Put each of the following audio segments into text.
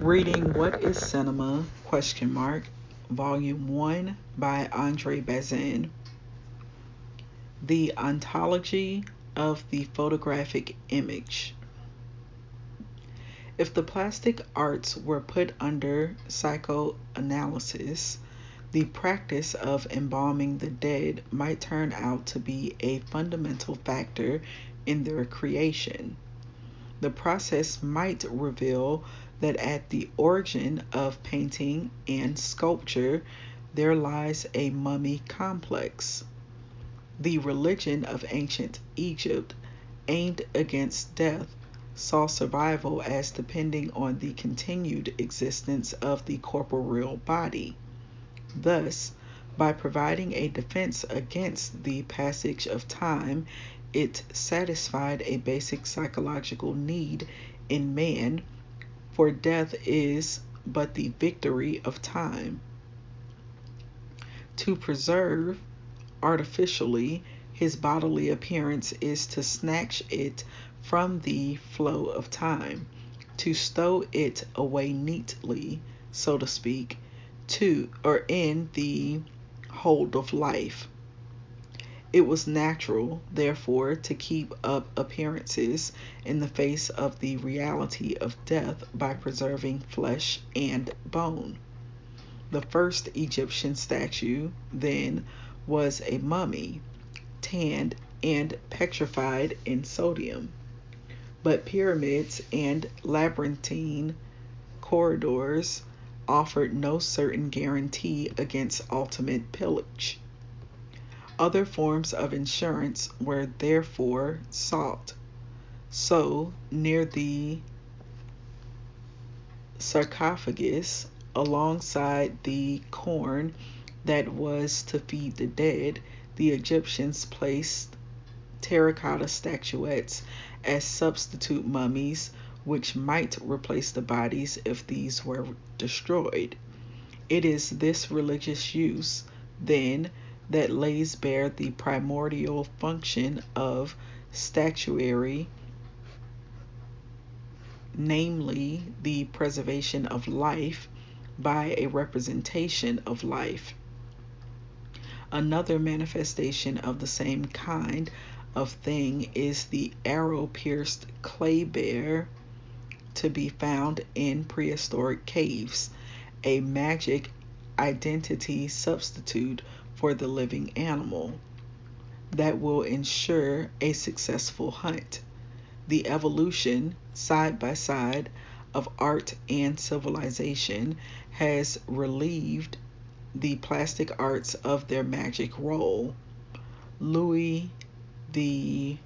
Reading What is Cinema? Volume 1 by Andre Bazin. The Ontology of the Photographic Image. If the plastic arts were put under psychoanalysis, the practice of embalming the dead might turn out to be a fundamental factor in their creation. The process might reveal that at the origin of painting and sculpture there lies a mummy complex. The religion of ancient Egypt, aimed against death, saw survival as depending on the continued existence of the corporeal body. Thus, by providing a defense against the passage of time, it satisfied a basic psychological need in man, for death is but the victory of time. To preserve artificially his bodily appearance is to snatch it from the flow of time, to stow it away neatly, so to speak, in the hold of life. It was natural, therefore, to keep up appearances in the face of the reality of death by preserving flesh and bone. The first Egyptian statue, then, was a mummy, tanned and petrified in sodium. But pyramids and labyrinthine corridors offered no certain guarantee against ultimate pillage. Other forms of insurance were therefore sought. So, near the sarcophagus, alongside the corn that was to feed the dead, the Egyptians placed terracotta statuettes as substitute mummies, which might replace the bodies if these were destroyed. It is this religious use, then, that lays bare the primordial function of statuary, namely the preservation of life by a representation of life. Another manifestation of the same kind of thing is the arrow-pierced clay bear to be found in prehistoric caves, a magic identity substitute for the living animal that will ensure a successful hunt. The evolution, side by side, of art and civilization has relieved the plastic arts of their magic role. Louis XIV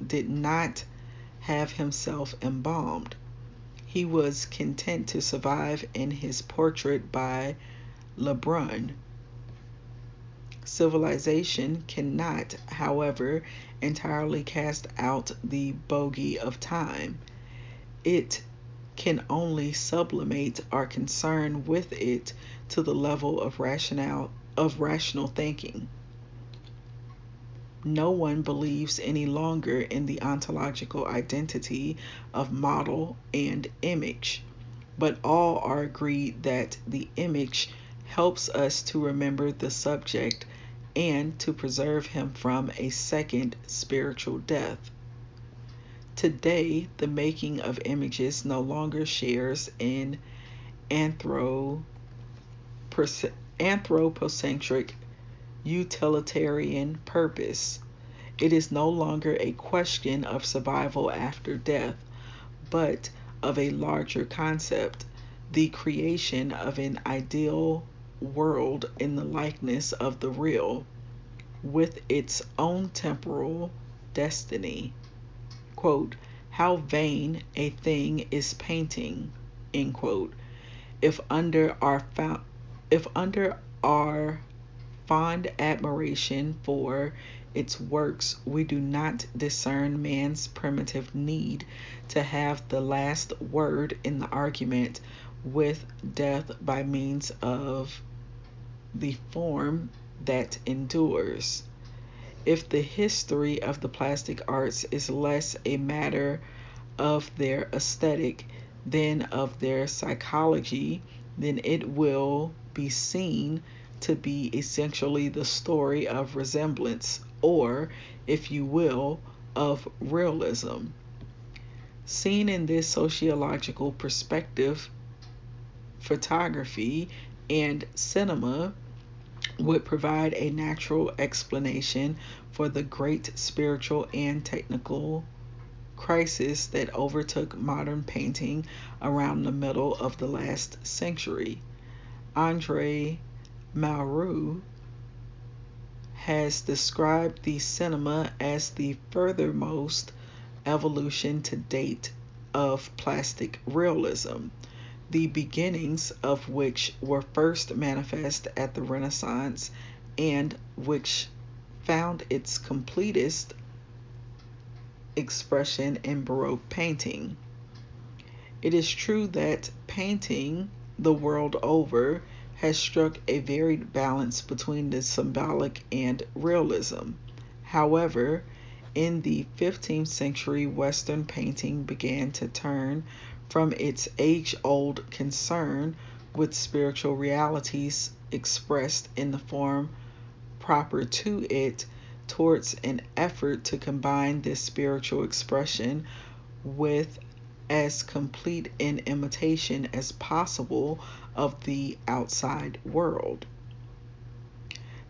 did not have himself embalmed. He was content to survive in his portrait by Lebrun. Civilization cannot, however, entirely cast out the bogey of time. It can only sublimate our concern with it to the level of rational thinking. No one believes any longer in the ontological identity of model and image, but all are agreed that the image helps us to remember the subject and to preserve him from a second spiritual death. Today, the making of images no longer shares in anthropocentric utilitarian purpose. It is no longer a question of survival after death, but of a larger concept, the creation of an ideal world in the likeness of the real, with its own temporal destiny. Quote, "How vain a thing is painting," end quote, if under our fond admiration for its works we do not discern man's primitive need to have the last word in the argument with death by means of the form that endures. If the history of the plastic arts is less a matter of their aesthetic then of their psychology, then it will be seen to be essentially the story of resemblance, or, if you will, of realism. Seen in this sociological perspective, photography and cinema would provide a natural explanation for the great spiritual and technical crisis that overtook modern painting around the middle of the last century. Andre Malraux has described the cinema as the furthermost evolution to date of plastic realism, the beginnings of which were first manifest at the Renaissance and which found its completest expression in Baroque painting. It is true that painting the world over has struck a varied balance between the symbolic and realism. However, in the 15th century, Western painting began to turn from its age-old concern with spiritual realities expressed in the form proper to it towards an effort to combine this spiritual expression with as complete an imitation as possible of the outside world.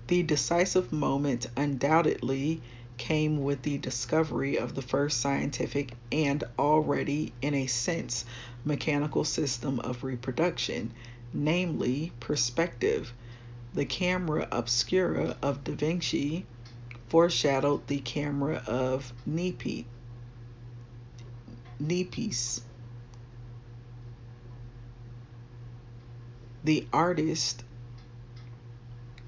The decisive moment undoubtedly came with the discovery of the first scientific and already, in a sense, mechanical system of reproduction, namely perspective. The camera obscura of Da Vinci foreshadowed the camera of Nepes. The artist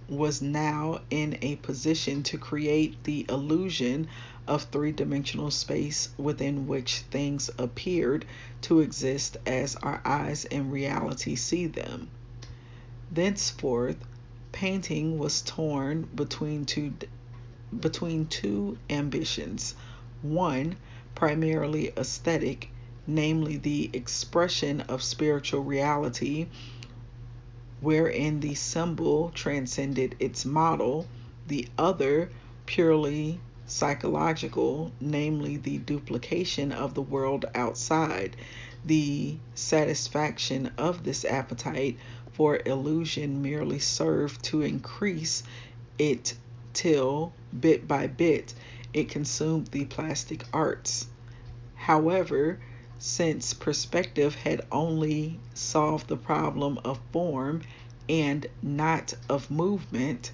was now in a position to create the illusion of three-dimensional space within which things appeared to exist as our eyes in reality see them. Thenceforth, painting was torn between two ambitions. One, primarily aesthetic, namely the expression of spiritual reality, wherein the symbol transcended its model. The other, purely psychological, namely the duplication of the world outside. The satisfaction of this appetite for illusion merely served to increase it till, bit by bit, it consumed the plastic arts. However, since perspective had only solved the problem of form and not of movement,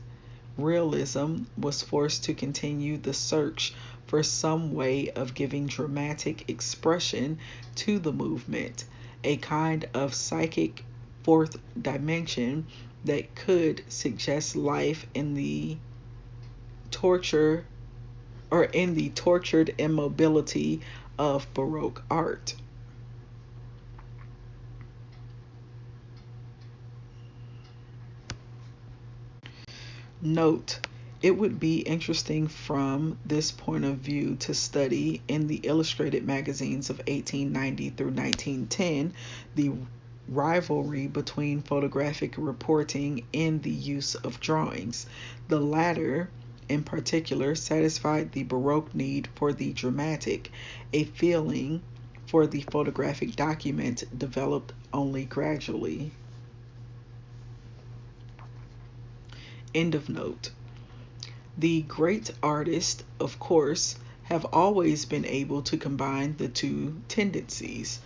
realism was forced to continue the search for some way of giving dramatic expression to the movement, a kind of psychic fourth dimension that could suggest life in the tortured immobility of Baroque art. Note: it would be interesting from this point of view to study in the illustrated magazines of 1890 through 1910 the rivalry between photographic reporting and the use of drawings. The latter, in particular, satisfied the Baroque need for the dramatic, a feeling for the photographic document developed only gradually. End of note. The great artists, of course, have always been able to combine the two tendencies.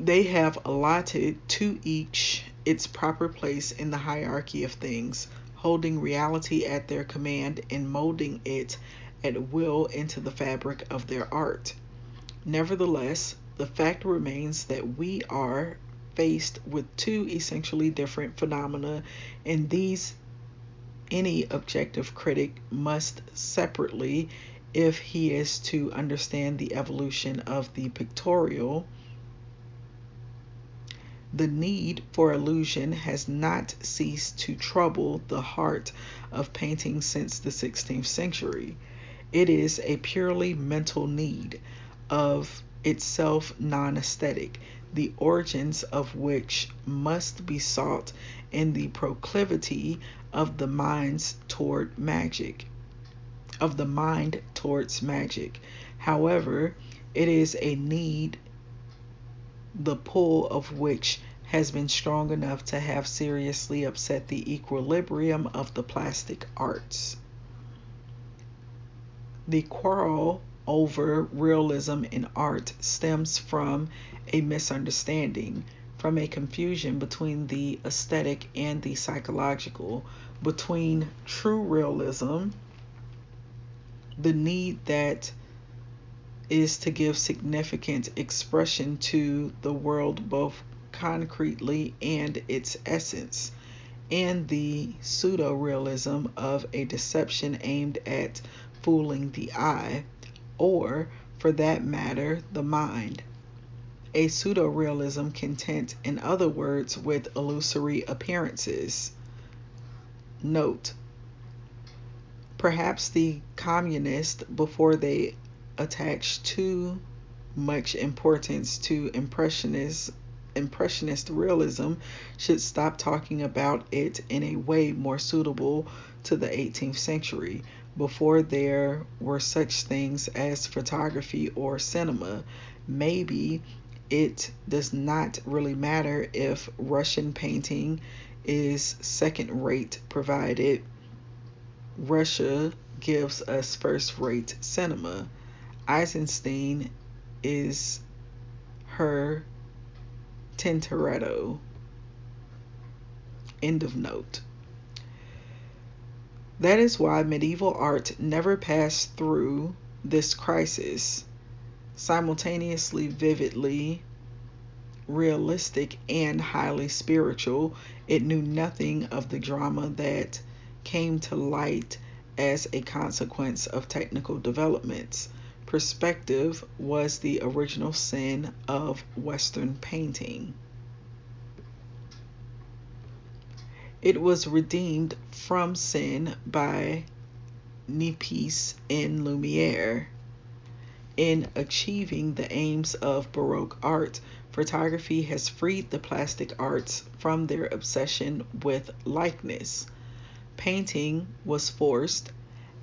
They have allotted to each its proper place in the hierarchy of things, holding reality at their command and molding it at will into the fabric of their art. Nevertheless, the fact remains that we are faced with two essentially different phenomena, and these any objective critic must separately, if he is to understand the evolution of the pictorial. The need for illusion has not ceased to trouble the heart of painting since the 16th century. It is a purely mental need of itself non-aesthetic, the origins of which must be sought in the proclivity of the mind towards magic. However, it is a need the pull of which has been strong enough to have seriously upset the equilibrium of the plastic arts. The quarrel over realism in art stems from a misunderstanding, from a confusion between the aesthetic and the psychological, between true realism, the need that is to give significant expression to the world both concretely and its essence, and the pseudo-realism of a deception aimed at fooling the eye, or, for that matter, the mind. A pseudo-realism content, in other words, with illusory appearances. Note: perhaps the communists, before they attach too much importance to impressionist realism, should stop talking about it in a way more suitable to the 18th century, before there were such things as photography or cinema. Maybe it does not really matter if Russian painting is second rate, provided Russia gives us first rate cinema. Eisenstein is her Tintoretto. End of note. That is why medieval art never passed through this crisis. Simultaneously vividly realistic and highly spiritual, it knew nothing of the drama that came to light as a consequence of technical developments. Perspective was the original sin of Western painting. It was redeemed from sin by Niepce and Lumiere. In achieving the aims of Baroque art, photography has freed the plastic arts from their obsession with likeness. Painting was forced,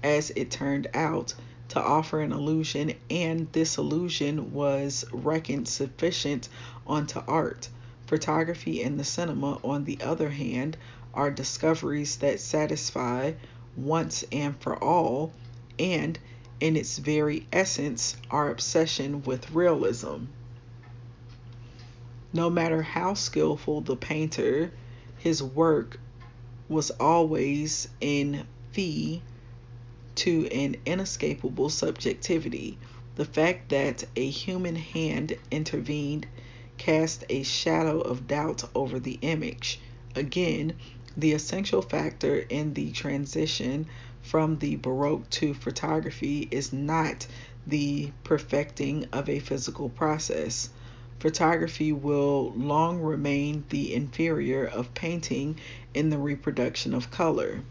as it turned out, to offer an illusion, and this illusion was reckoned sufficient onto art. Photography and the cinema, on the other hand, are discoveries that satisfy once and for all, and in its very essence, our obsession with realism. No matter how skillful the painter, his work was always in fee to an inescapable subjectivity. The fact that a human hand intervened cast a shadow of doubt over the image. Again, the essential factor in the transition from the Baroque to photography is not the perfecting of a physical process. Photography will long remain the inferior of painting in the reproduction of color.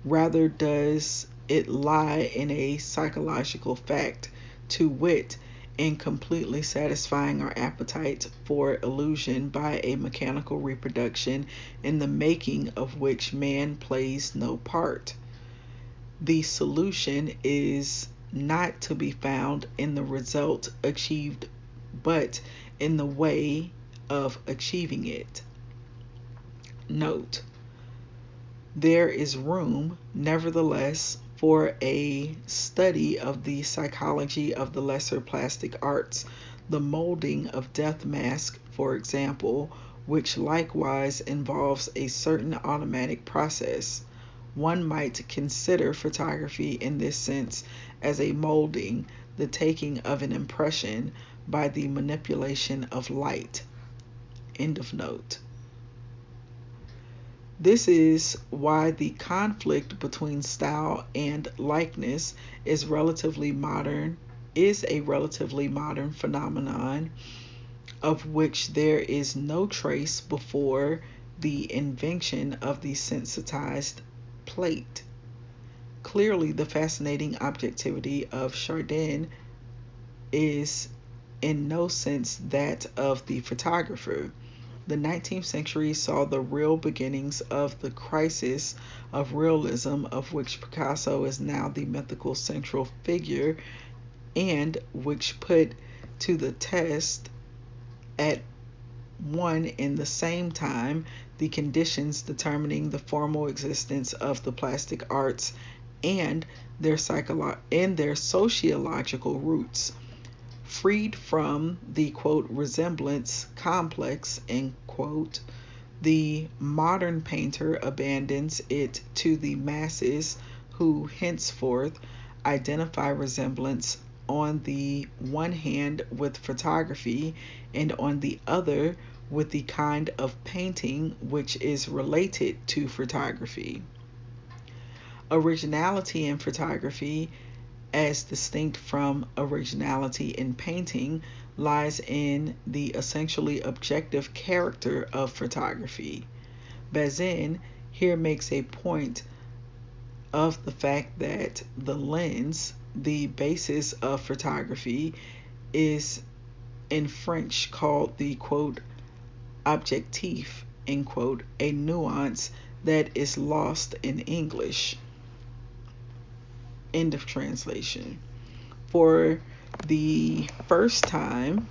Rather does it lie in a psychological fact, to wit, in completely satisfying our appetite for illusion by a mechanical reproduction in the making of which man plays no part. The solution is not to be found in the result achieved, but in the way of achieving it. Note: there is room, nevertheless, for a study of the psychology of the lesser plastic arts, the molding of death mask, for example, which likewise involves a certain automatic process. One might consider photography in this sense as a molding, the taking of an impression by the manipulation of light. End of note. This is why the conflict between style and likeness is a relatively modern phenomenon, of which there is no trace before the invention of the sensitized plate. Clearly, the fascinating objectivity of Chardin is in no sense that of the photographer. The 19th century saw the real beginnings of the crisis of realism, of which Picasso is now the mythical central figure, and which put to the test at one in the same time the conditions determining the formal existence of the plastic arts and their sociological roots. Freed from the quote resemblance complex, end quote, the modern painter abandons it to the masses who henceforth identify resemblance on the one hand with photography and on the other with the kind of painting which is related to photography. Originality in photography, as distinct from originality in painting, lies in the essentially objective character of photography. Bazin here makes a point of the fact that the lens, the basis of photography, is in French called the quote objectif, end quote, a nuance that is lost in English. End of translation. For the first time,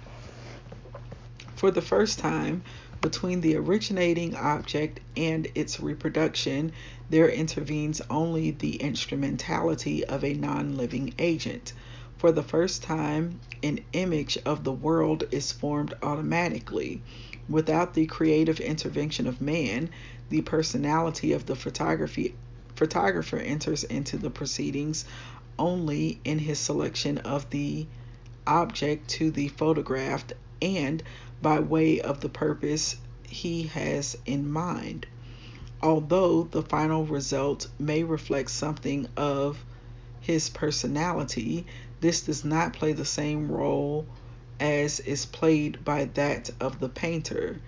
between the originating object and its reproduction, there intervenes only the instrumentality of a non-living agent. For the first time, an image of the world is formed automatically. Without the creative intervention of man, the personality of the photographer enters into the proceedings only in his selection of the object to be photographed and by way of the purpose he has in mind. Although the final result may reflect something of his personality, this does not play the same role as is played by that of the painter.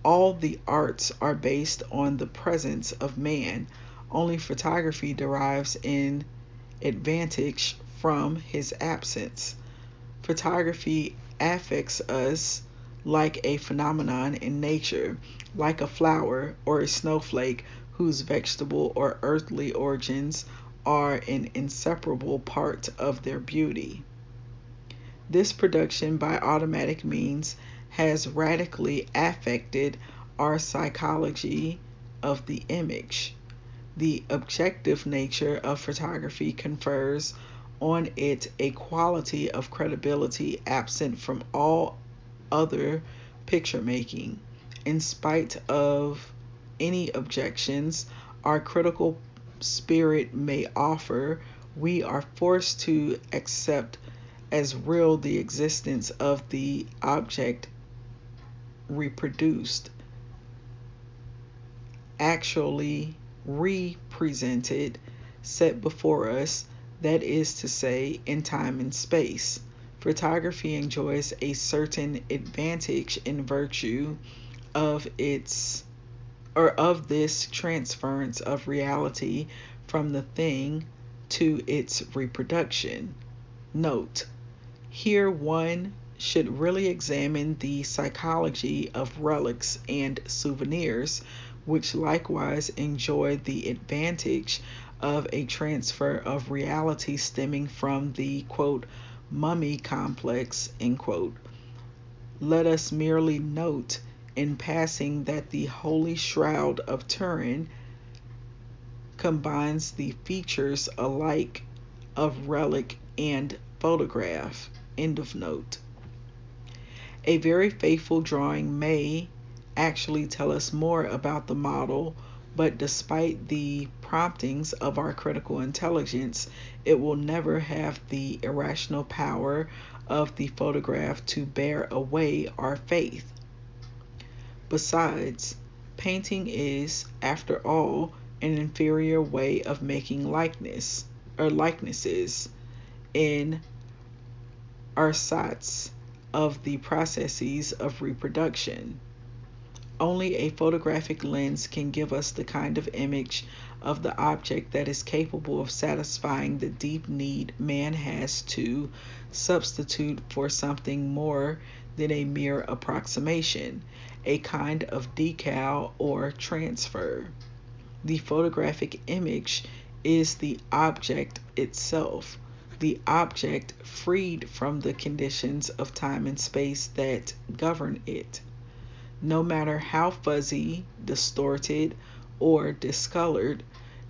All the arts are based on the presence of man. Only photography derives an advantage from his absence. Photography affects us like a phenomenon in nature, like a flower or a snowflake whose vegetable or earthly origins are an inseparable part of their beauty. This production by automatic means has radically affected our psychology of the image. The objective nature of photography confers on it a quality of credibility absent from all other picture making. In spite of any objections our critical spirit may offer, we are forced to accept as real the existence of the object reproduced, actually represented, set before us, that is to say, in time and space. Photography enjoys a certain advantage in virtue of this transference of reality from the thing to its reproduction. Note: here one should really examine the psychology of relics and souvenirs, which likewise enjoy the advantage of a transfer of reality stemming from the quote mummy complex, end quote. Let us merely note in passing that the Holy Shroud of Turin combines the features alike of relic and photograph. End of note. A very faithful drawing may actually tell us more about the model, but despite the promptings of our critical intelligence, it will never have the irrational power of the photograph to bear away our faith. Besides, painting is, after all, an inferior way of making likenesses in ersatz of the processes of reproduction. Only a photographic lens can give us the kind of image of the object that is capable of satisfying the deep need man has to substitute for something more than a mere approximation, a kind of decal or transfer. The photographic image is the object itself, the object freed from the conditions of time and space that govern it. No matter how fuzzy, distorted, or discolored,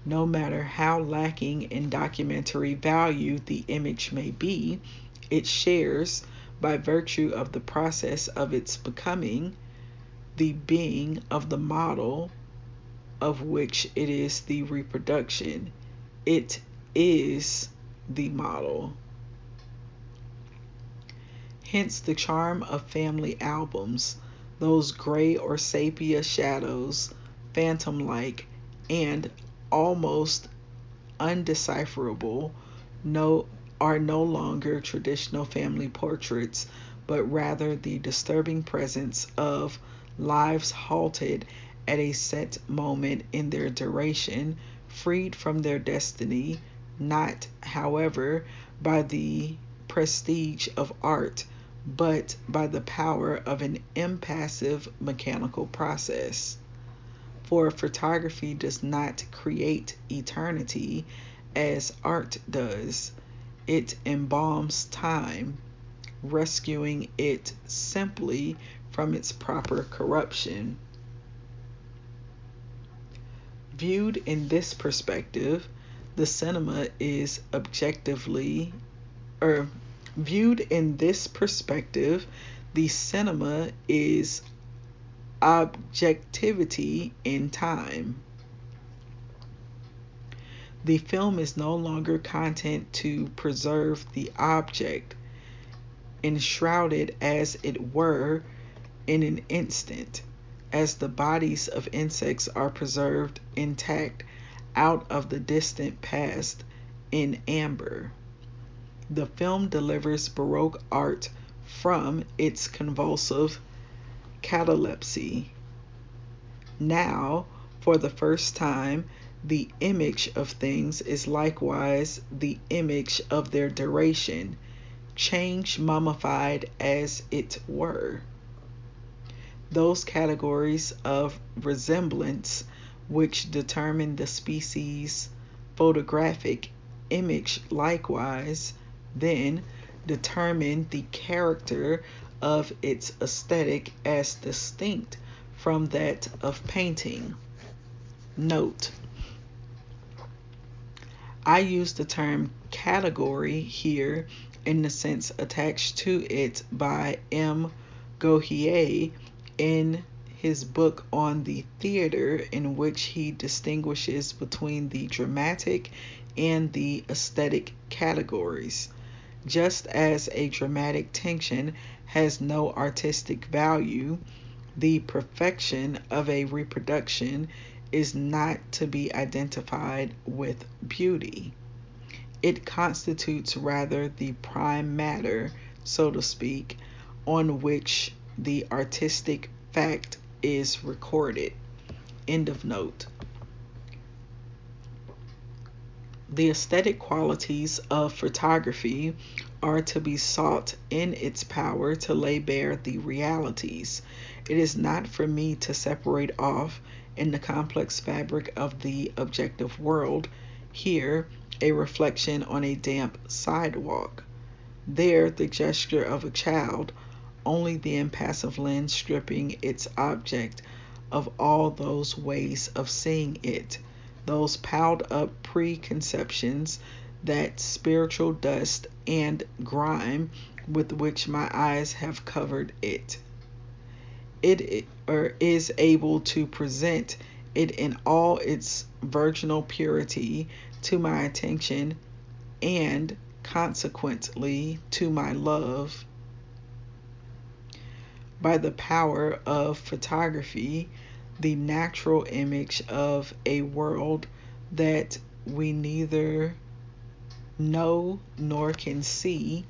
no matter how lacking in documentary value the image may be, it shares, by virtue of the process of its becoming, the being of the model of which it is the reproduction. It is the model. Hence the charm of family albums, those gray or sepia shadows, phantom-like and almost undecipherable, are no longer traditional family portraits, but rather the disturbing presence of lives halted at a set moment in their duration, freed from their destiny, not, however, by the prestige of art, but by the power of an impassive mechanical process. For photography does not create eternity as art does. It embalms time, rescuing it simply from its proper corruption. Viewed in this perspective, the cinema is viewed in this perspective, the cinema is objectivity in time. The film is no longer content to preserve the object, enshrouded as it were in an instant, as the bodies of insects are preserved intact out of the distant past in amber. The film delivers Baroque art from its convulsive catalepsy. Now, for the first time, the image of things is likewise the image of their duration, changed, mummified as it were. Those categories of resemblance which determine the species photographic image likewise then determine the character of its aesthetic as distinct from that of painting. Note: I use the term category here in the sense attached to it by M. Gohier in his book on the theater, in which he distinguishes between the dramatic and the aesthetic categories. Just as a dramatic tension has no artistic value, the perfection of a reproduction is not to be identified with beauty. It constitutes rather the prime matter, so to speak, on which the artistic fact is recorded. End of note. The aesthetic qualities of photography are to be sought in its power to lay bare the realities. It is not for me to separate off in the complex fabric of the objective world, here a reflection on a damp sidewalk, there the gesture of a child, only the impassive lens stripping its object of all those ways of seeing it, those piled up preconceptions, that spiritual dust and grime with which my eyes have covered it. It is able to present it in all its virginal purity to my attention and consequently to my love. By the power of photography, the natural image of a world that we neither know nor can see,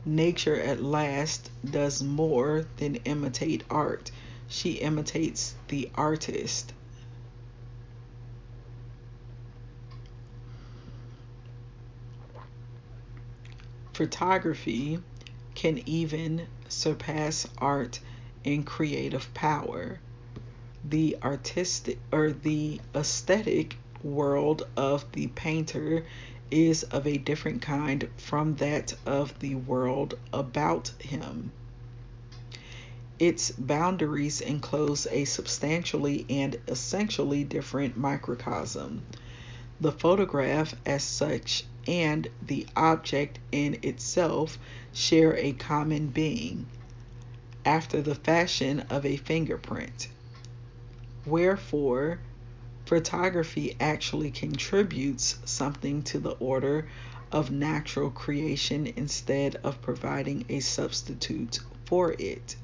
nature at last does more than imitate art. she imitates the artist. Photography can even surpass art in creative power. The artistic or the aesthetic world of the painter is of a different kind from that of the world about him. Its boundaries enclose a substantially and essentially different microcosm. The photograph, as such, and the object in itself share a common being, after the fashion of a fingerprint. Wherefore, photography actually contributes something to the order of natural creation instead of providing a substitute for it.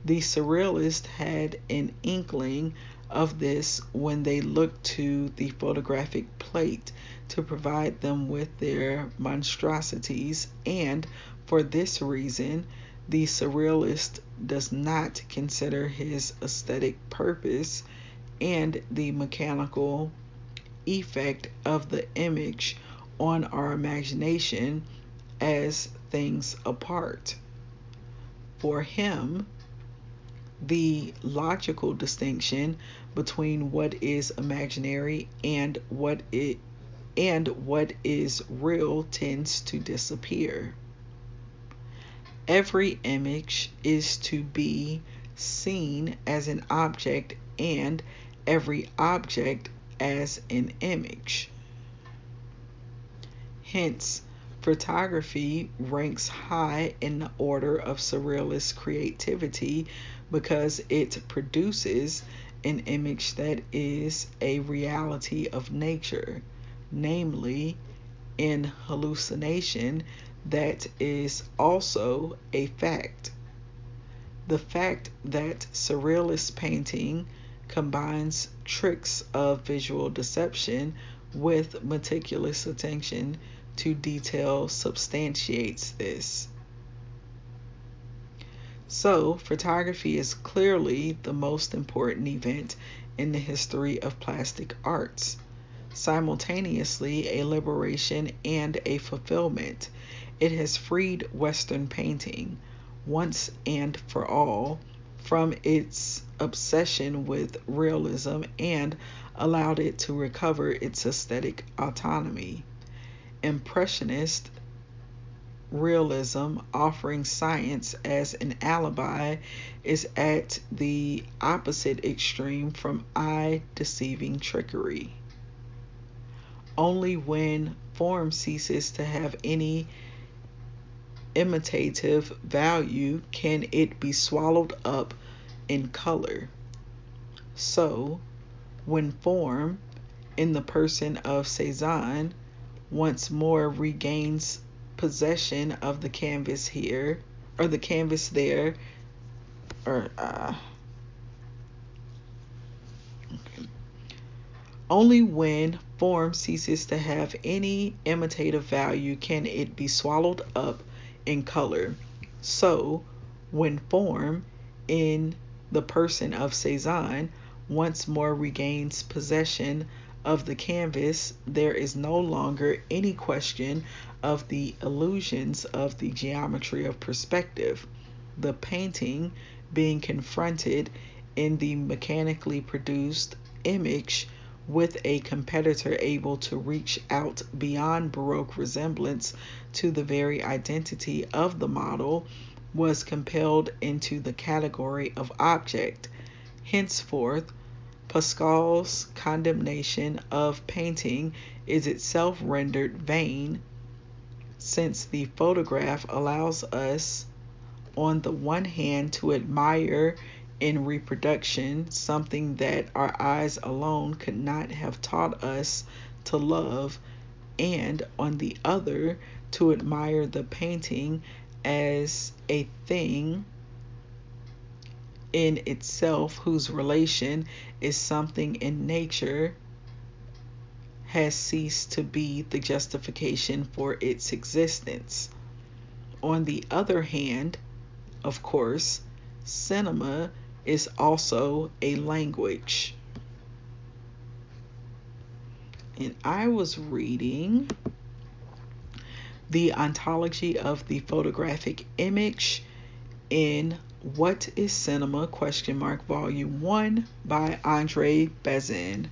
The surrealists had an inkling of this when they looked to the photographic plate to provide them with their monstrosities, and for this reason, the surrealist does not consider his aesthetic purpose and the mechanical effect of the image on our imagination as things apart. For him, the logical distinction between what is imaginary and what is real tends to disappear. Every image is to be seen as an object, and every object as an image. Hence, photography ranks high in the order of surrealist creativity because it produces an image that is a reality of nature, namely, an hallucination that is also a fact. The fact that surrealist painting combines tricks of visual deception with meticulous attention to detail substantiates this. So, photography is clearly the most important event in the history of plastic arts, simultaneously a liberation and a fulfillment. It has freed Western painting, once and for all, from its obsession with realism and allowed it to recover its aesthetic autonomy. Impressionist realism, offering science as an alibi, is at the opposite extreme from eye-deceiving trickery. Only when form ceases to have any imitative value can it be swallowed up in color. So, when form, in the person of Cezanne, once more regains possession of the canvas here, or the canvas there, or only when form ceases to have any imitative value can it be swallowed up in color. So, when form, in the person of Cezanne, once more regains possession of the canvas, there is no longer any question of the illusions of the geometry of perspective. The painting, being confronted in the mechanically produced image with a competitor able to reach out beyond Baroque resemblance to the very identity of the model, was compelled into the category of object. Henceforth, Pascal's condemnation of painting is itself rendered vain, since the photograph allows us, on the one hand, to admire in reproduction something that our eyes alone could not have taught us to love, and on the other, to admire the painting as a thing in itself whose relation is something in nature has ceased to be the justification for its existence. On the other hand, of course, cinema is also a language. And I was reading the Ontology of the Photographic Image in What is Cinema? Volume 1 by Bazin.